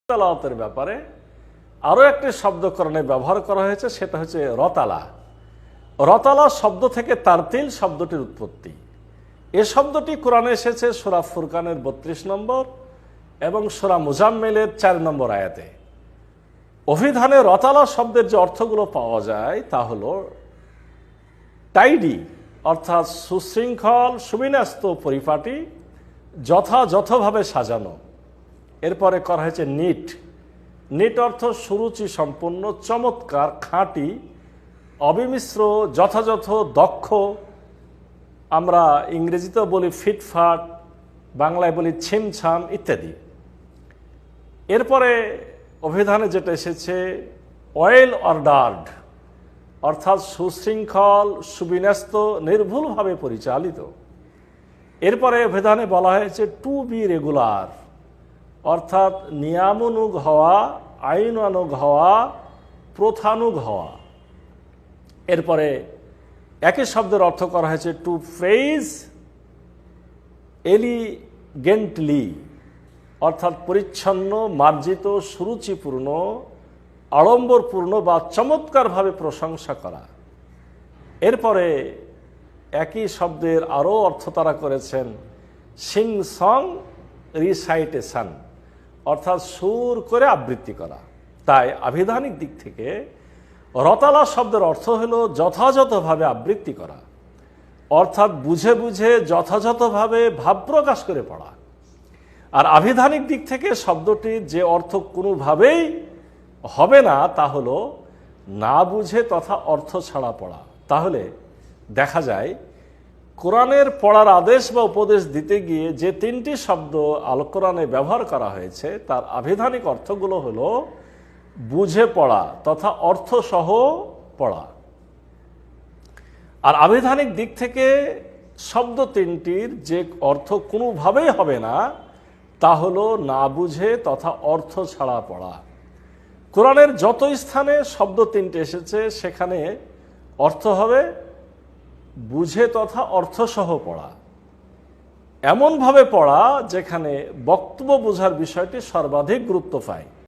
তেলাওয়াতের ব্যাপারে আরো একটি শব্দ কোরআনে ব্যবহার করা হয়েছে, সেটা হচ্ছে রতালা। রতালা শব্দ থেকে তারতিল শব্দটির উৎপত্তি। এ শব্দটি কোরআনে এসেছে সূরা ফুরকানের 32 নম্বর এবং সূরা মুজাম্মিলের 4 নম্বর আয়াতে। অভিধানে রতালা শব্দের যে অর্থগুলো পাওয়া যায় তা হলো টাইডি, অর্থাৎ সুশৃঙ্খল, সুবিন্যস্ত, পরিপাটি, যথাযথভাবে সাজানো। এরপরে করা হয়েছে নিট। নিট অর্থ সুরুচি সম্পন্ন, চমৎকার, খাঁটি, অবিমিশ্র, যথাযথ, দক্ষ। আমরা ইংরেজিতেও বলি ফিটফাট, বাংলায় বলি ছিমছাম ইত্যাদি। এরপরে অভিধানে যেটা এসেছে ওয়েল অর্ডার্ড, অর্থাৎ সুশৃঙ্খল, সুবিন্যস্ত, নির্ভুলভাবে পরিচালিত। এরপরে অভিধানে বলা হয়েছে টু বি রেগুলার, অর্থাৎ নিয়ামানুগ হওয়া, আইনানুগ হওয়া, প্রথানুগ হওয়া। এরপরে একই শব্দের অর্থ করা হয়েছে টু ফ্রেজ এলিগেন্টলি, অর্থাৎ পরিচ্ছন্ন, মার্জিত, সুরুচিপূর্ণ, আড়ম্বরপূর্ণ বা চমৎকারভাবে প্রশংসা করা। এরপরে একই শব্দের আরও অর্থ তারা করেছেন সিং সং রিসাইটেশন, অর্থাৎ সুর করে আবৃত্তি করা। তাই আবিধানিক দিক থেকে রতালা শব্দের অর্থ হলো যথাযথভাবে আবৃত্তি করা, অর্থাৎ বুঝে বুঝে যথাযথভাবে ভাব প্রকাশ করে পড়া। আর আবিধানিক দিক থেকে শব্দটির যে অর্থ কোনোভাবেই হবে না তা হলো না বুঝে তথা অর্থ ছাড়া পড়া। তাহলে দেখা যায় কোরআনের পড়ার আদেশ বা উপদেশ দিতে গিয়ে যে 3টি শব্দ আল কোরআনে ব্যবহার করা হয়েছে তার আবিধানিক অর্থগুলো হলো বুঝে পড়া তথা অর্থসহ পড়া। আর আবিধানিক দিক থেকে শব্দ 3টির যে অর্থ কোনোভাবেই হবে না তা হলো না বুঝে তথা অর্থ ছাড়া পড়া। কোরআনের যত স্থানে শব্দ 3টি এসেছে সেখানে অর্থ হবে বুঝে তথা অর্থসহ পড়া, এমনভাবে পড়া যেখানে বক্তব্য বোঝার বিষয়টি সর্বাধিক গুরুত্ব পায়।